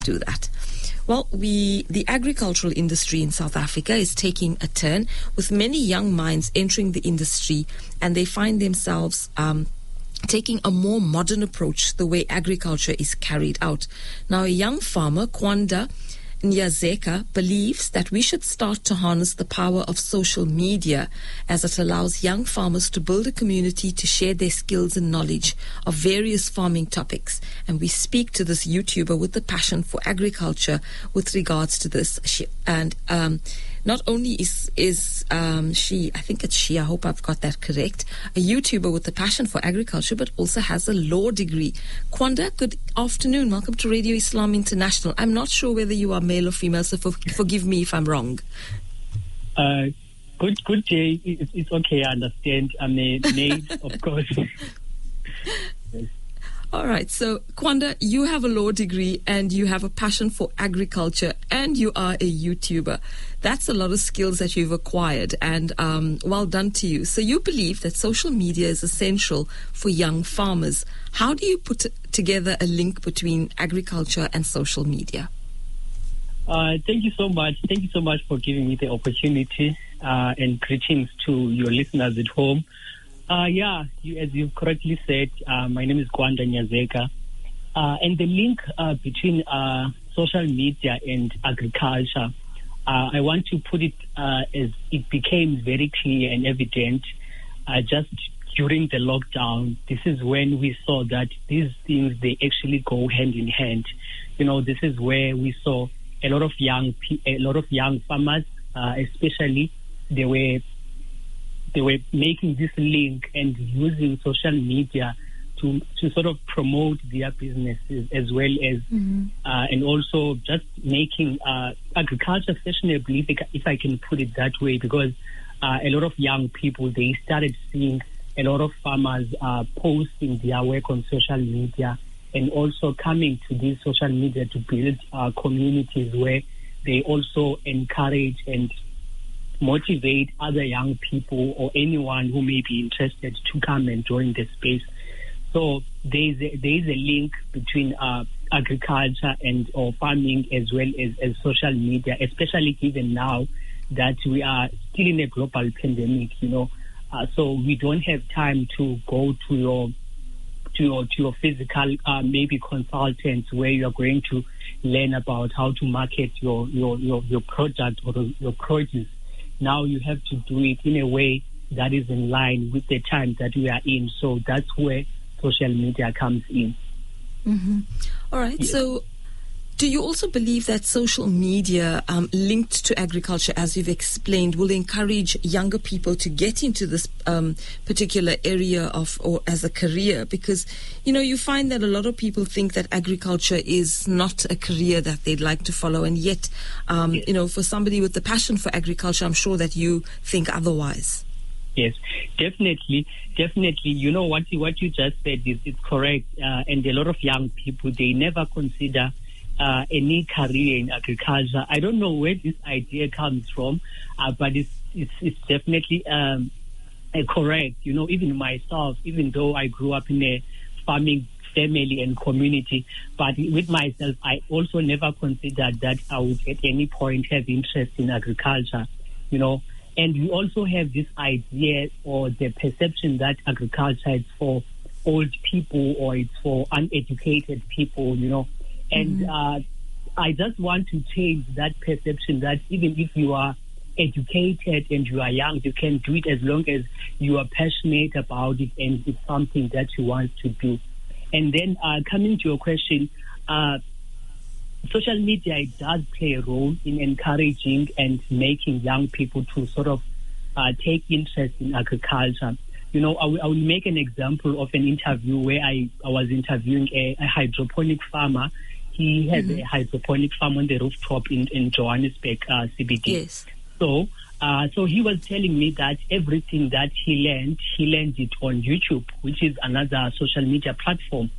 do that? Well, the agricultural industry in South Africa is taking a turn, with many young minds entering the industry, and they find themselves taking a more modern approach to the way agriculture is carried out. Now, a young farmer, Kwanda Nyazeka, believes that we should start to harness the power of social media, as it allows young farmers to build a community to share their skills and knowledge of various farming topics. And we speak to this YouTuber with a passion for agriculture with regards to this. Not only is she, I think it's she, I hope I've got that correct, a YouTuber with a passion for agriculture, but also has a law degree. Kwanda, good afternoon. Welcome to Radio Islam International. I'm not sure whether you are male or female, so forgive me if I'm wrong. Good day. It's okay, I understand. I'm a maid, of course. Yes. All right. So, Kwanda, you have a law degree and you have a passion for agriculture and you are a YouTuber. That's a lot of skills that you've acquired, and well done to you. So you believe that social media is essential for young farmers. How do you put together a link between agriculture and social media? Thank you so much. Thank you so much for giving me the opportunity, and greetings to your listeners at home. As you've correctly said, my name is Kwanda Nyazeka. And the link between social media and agriculture, I want to put it as it became very clear and evident just during the lockdown. This is when we saw that these things, they actually go hand in hand. You know, this is where we saw a lot of young farmers, especially, they were making this link and using social media to sort of promote their businesses, as well as and also just making agriculture fashionable, if I can put it that way, because a lot of young people, they started seeing a lot of farmers posting their work on social media, and also coming to these social media to build communities where they also encourage and motivate other young people or anyone who may be interested to come and join the space. So there is a link between agriculture or farming, as well as social media, especially given now that we are still in a global pandemic, so we don't have time to go to your physical maybe consultants, where you are going to learn about how to market your product or your produce. Now you have to do it in a way that is in line with the time that we are in. So that's where social media comes in. Mm-hmm. All right. Yeah. So do you also believe that social media linked to agriculture, as you've explained, will encourage younger people to get into this particular area or as a career? Because, you find that a lot of people think that agriculture is not a career that they'd like to follow. And yet, for somebody with the passion for agriculture, I'm sure that you think otherwise. Yes, definitely. What you just said is correct. And a lot of young people, they never consider any career in agriculture. I don't know where this idea comes from, but it's definitely correct. Even myself, even though I grew up in a farming family and community, but with myself, I also never considered that I would at any point have interest in agriculture, And we also have this idea or the perception that agriculture is for old people or it's for uneducated people, And I just want to change that perception that even if you are educated and you are young, you can do it as long as you are passionate about it and it's something that you want to do. And then coming to your question, social media, it does play a role in encouraging and making young people to sort of take interest in agriculture. I will make an example of an interview where I was interviewing a hydroponic farmer. He has a hydroponic farm on the rooftop in Johannesburg, CBD. Yes. So he was telling me that everything that he learned it on YouTube, which is another social media platform.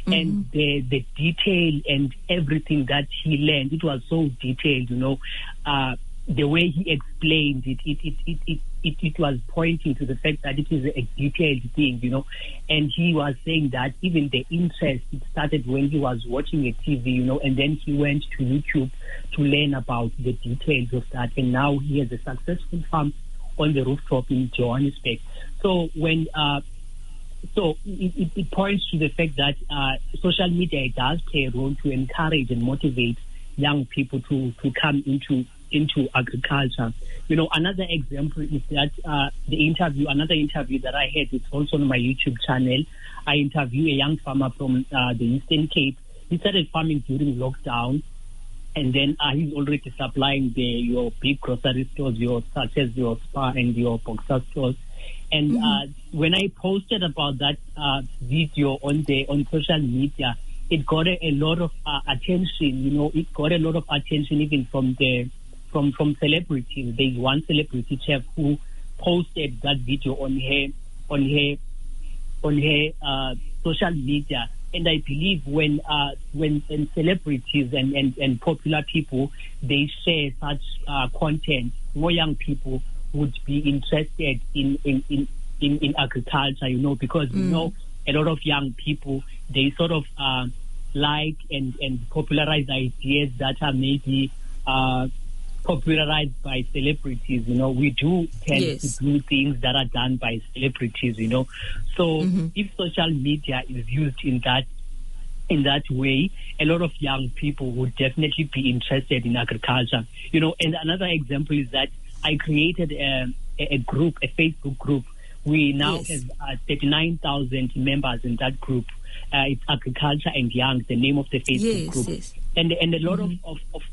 And the detail and everything that he learned, it was so detailed, the way he explained it it was pointing to the fact that it is a detailed thing, and he was saying that even the interest, it started when he was watching a TV, and then he went to YouTube to learn about the details of that, and now he has a successful farm on the rooftop in Johannesburg. So when it points to the fact that social media does play a role to encourage and motivate young people to come into agriculture. Another example is that another interview that I had, it's also on my YouTube channel. I interviewed a young farmer from the Eastern Cape. He started farming during lockdown, and then he's already supplying your big grocery stores, such as your Spar and your Boxer stores. And when I posted about that video on social media, it got a lot of attention. It got a lot of attention even from celebrities. There's one celebrity chef who posted that video on her social media. And I believe when celebrities and popular people, they share such content, more young people would be interested in agriculture, because a lot of young people, they sort of like and popularize ideas that are maybe popularized by celebrities. We do tend to do things that are done by celebrities, So if social media is used in that way, a lot of young people would definitely be interested in agriculture. And another example is that I created a Facebook group. We now have 39,000 members in that group. It's Agriculture and Young, the name of the Facebook group. Yes. And a lot of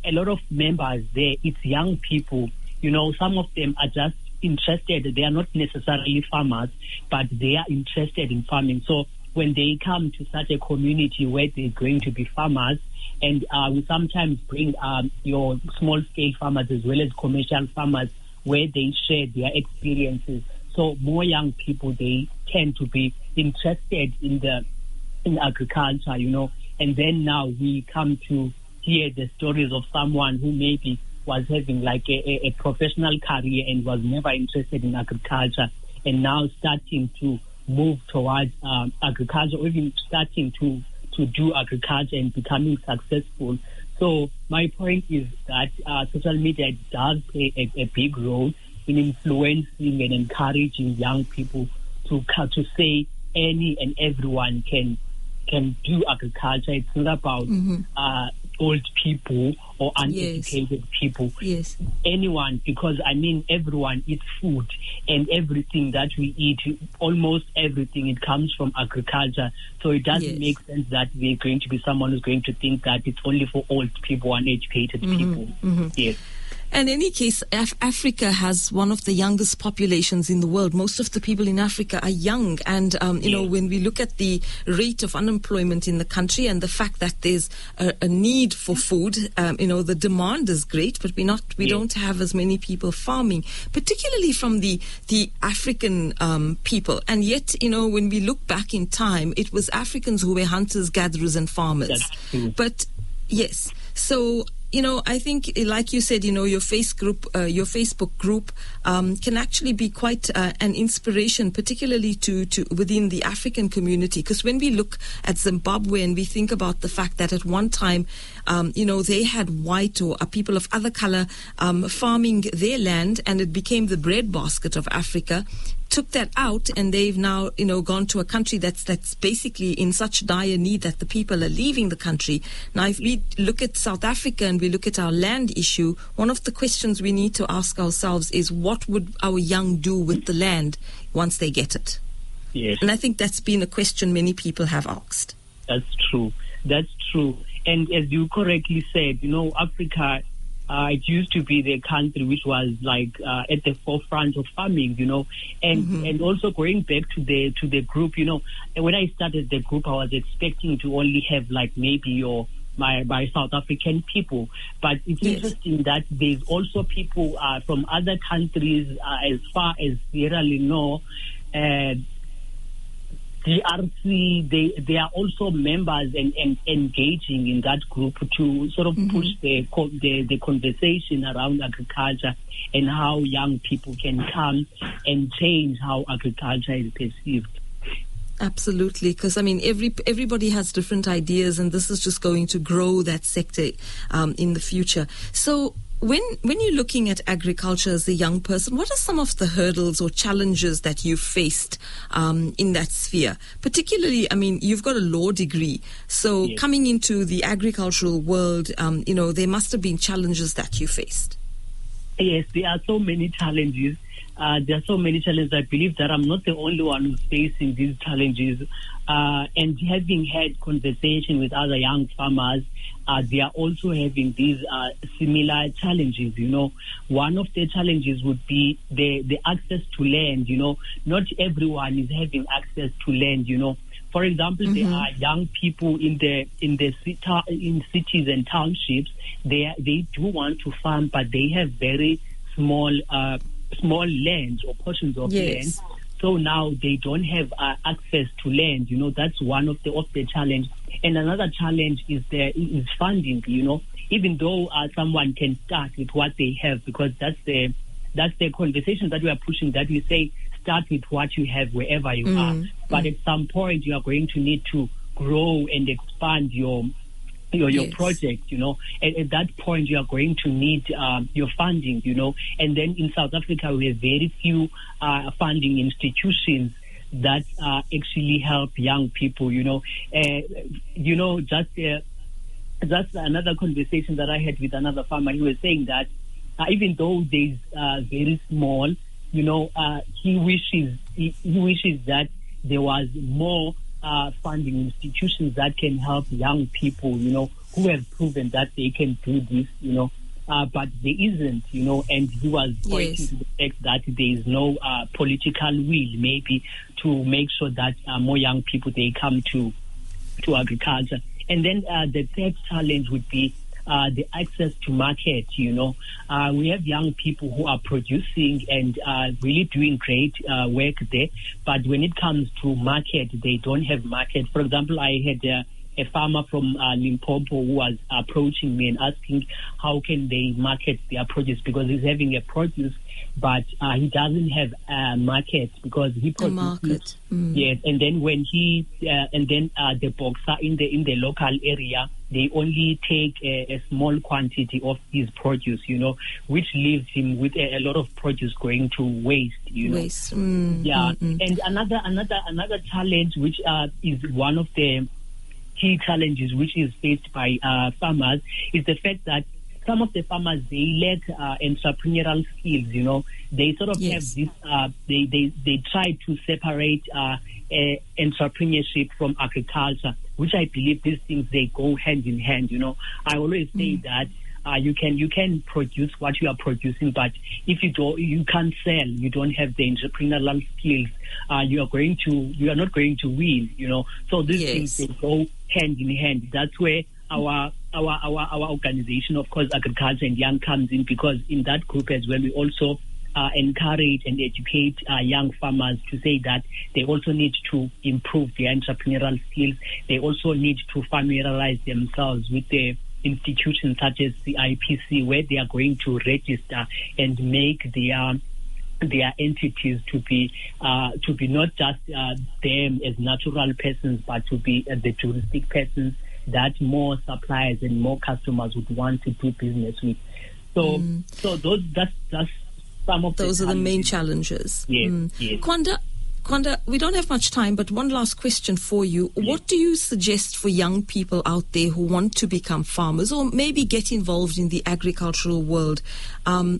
a lot of members there, it's young people. Some of them are just interested. They are not necessarily farmers, but they are interested in farming. So when they come to such a community where they're going to be farmers, and we sometimes bring your small-scale farmers as well as commercial farmers, where they share their experiences. So more young people, they tend to be interested in agriculture, And then now we come to hear the stories of someone who maybe was having like a professional career and was never interested in agriculture, and now starting to move towards agriculture, or even starting to do agriculture and becoming successful. So my point is that social media does play a big role in influencing and encouraging young people to say any and everyone can do agriculture. It's not about old people or uneducated people. Yes. Anyone, because everyone eats food, and everything that we eat, almost everything, it comes from agriculture. So it doesn't make sense that we're going to be someone who's going to think that it's only for old people, uneducated people. Yes. In any case, Africa has one of the youngest populations in the world. Most of the people in Africa are young. And, when we look at the rate of unemployment in the country and the fact that there's a need for food, the demand is great, but we don't have as many people farming, particularly from the African people. And yet, when we look back in time, it was Africans who were hunters, gatherers, and farmers. That's true. But, yes, so I think, like you said, your Facebook group can actually be quite an inspiration, particularly to within the African community. Because when we look at Zimbabwe and we think about the fact that at one time, they had white or people of other color farming their land, and it became the breadbasket of Africa. Took that out, and they've now, gone to a country that's basically in such dire need that the people are leaving the country. Now, if we look at South Africa and we look at our land issue, one of the questions we need to ask ourselves is, what would our young do with the land once they get it? Yes. And I think that's been a question many people have asked. That's true. And as you correctly said, Africa, it used to be the country which was like at the forefront of farming, and also going back to the group, when I started the group, I was expecting to only have like maybe my South African people, but it's interesting that there's also people from other countries as far as Sierra Leone, DRC, they are also members and engaging in that group to sort of push the conversation around agriculture and how young people can come and change how agriculture is perceived. Absolutely, because I mean, everybody has different ideas, and this is just going to grow that sector in the future. So, when you're looking at agriculture as a young person, what are some of the hurdles or challenges that you've faced in that sphere? Particularly, I mean, you've got a law degree, so Yes. coming into the agricultural world, there must have been challenges that you faced. Yes, there are so many challenges. I believe that I'm not the only one who's facing these challenges. And having had conversation with other young farmers, they are also having these similar challenges. One of the challenges would be the access to land. Not everyone is having access to land. For example, there are young people in cities and townships. They do want to farm, but they have very small lands or portions of land. So now they don't have access to land. That's one of the challenge. And another challenge is funding. Even though someone can start with what they have, because that's the conversation that we are pushing. That we say start with what you have wherever you are. But at some point you are going to need to grow and expand your project, at that point you are going to need your funding, and then in South Africa we have very few funding institutions that actually help young people, that's another conversation that I had with another farmer. He was saying that even though there's very small, he wishes that there was more funding institutions that can help young people, who have proven that they can do this, but there isn't, and he was pointing to the fact that there is no political will maybe to make sure that more young people, they come to agriculture. And then the third challenge would be the access to market. We have young people who are producing and really doing great work there, but when it comes to market, they don't have market. For example, I had a farmer from Limpopo who was approaching me and asking how can they market their produce, because he's having a produce, but he doesn't have a market because he produces. Yes, and then when the boxer in the local area, they only take a small quantity of his produce, which leaves him with a lot of produce going to waste. And another challenge, which is one of the key challenges which is faced by farmers, is the fact that some of the farmers, they lack entrepreneurial skills. They sort of have this. They try to separate entrepreneurship from agriculture, which I believe these things, they go hand in hand. I always say that you can produce what you are producing, but if you can't sell, you don't have the entrepreneurial skills, you are not going to win. So these things, they go hand in hand. That's where our organization, of course, Agriculture and Young, comes in, because in that group as well, we also encourage and educate young farmers to say that they also need to improve their entrepreneurial skills. They also need to familiarize themselves with the institutions such as the IPC, where they are going to register and make their entities to be not just them as natural persons, but to be the juristic persons that more suppliers and more customers would want to do business with. So that's some of those are the main challenges. Yes. Kwanda, we don't have much time, but one last question for you. Yes. What do you suggest for young people out there who want to become farmers or maybe get involved in the agricultural world? How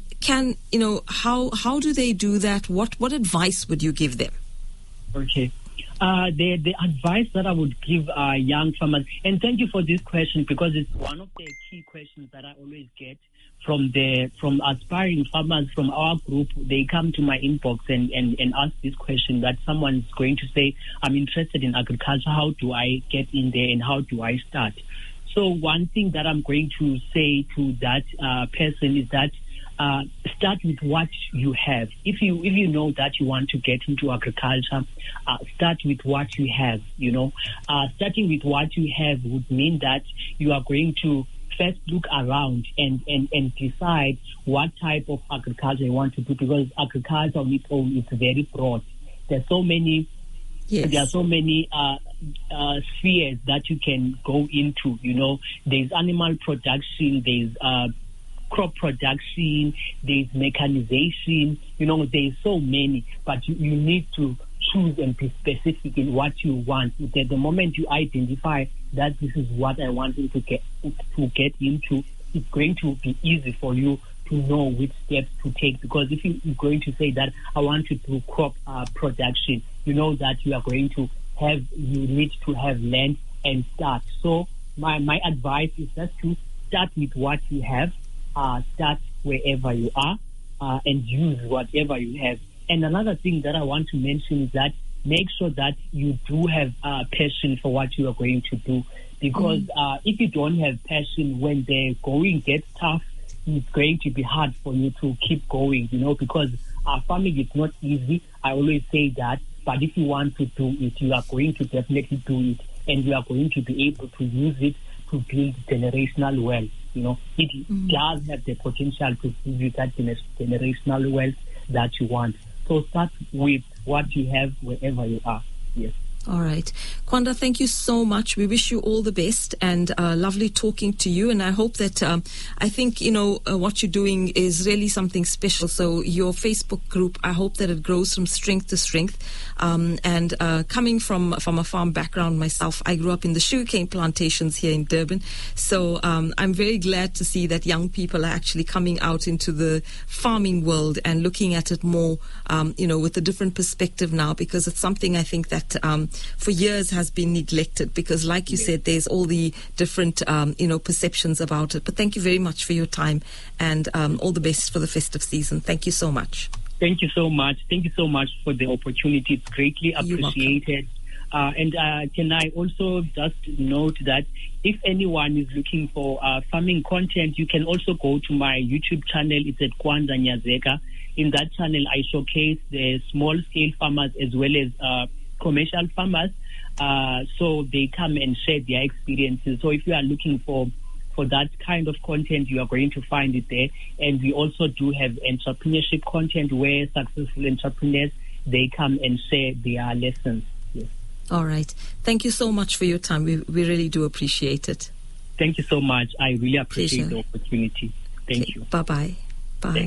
do they do that? What advice would you give them? Okay. The advice that I would give young farmers, and thank you for this question, because it's one of the key questions that I always get from aspiring farmers from our group. They come to my inbox and ask this question, that someone's going to say, I'm interested in agriculture, how do I get in there and how do I start? So one thing that I'm going to say to that person is that start with what you have. If you know that you want to get into agriculture, start with what you have. Starting with what you have would mean that you are going to first look around and decide what type of agriculture you want to do, because agriculture on its own is very broad. There are so many spheres that you can go into. There's animal production, there's crop production, there's mechanization. There's so many, but you need to choose and be specific in what you want. At the moment you identify that this is what I want to get into, it's going to be easy for you to know which steps to take. Because if you're going to say that I want to do crop production, you know that you need to have land and start. So my advice is just to start with what you have, start wherever you are, and use whatever you have. And another thing that I want to mention is that make sure that you do have passion for what you are going to do. Because if you don't have passion, when the going gets tough, it's going to be hard for you to keep going, because farming is not easy. I always say that. But if you want to do it, you are going to definitely do it. And you are going to be able to use it to build generational wealth. It does have the potential to give you that generational wealth that you want. So start with what you have wherever you are. Yes. All right. Kwanda, thank you so much. We wish you all the best, and lovely talking to you. And I hope that, I think, what you're doing is really something special. So your Facebook group, I hope that it grows from strength to strength. And coming from a farm background myself, I grew up in the sugarcane plantations here in Durban. So I'm very glad to see that young people are actually coming out into the farming world and looking at it more, with a different perspective now, because it's something I think that for years has been neglected, because like you said, there's all the different, perceptions about it. But thank you very much for your time, and all the best for the festive season. Thank you so much. Thank you so much. Thank you so much for the opportunity. It's greatly appreciated. And can I also just note that if anyone is looking for farming content, you can also go to my YouTube channel. It's at Kwanda Nyazeka. In that channel, I showcase the small-scale farmers as well as commercial farmers, so they come and share their experiences. So if you are looking for that kind of content, you are going to find it there. And we also do have entrepreneurship content where successful entrepreneurs, they come and share their lessons. Yes. All right. Thank you so much for your time. We really do appreciate it. Thank you so much. I really appreciate the opportunity. Thank you. Bye-bye.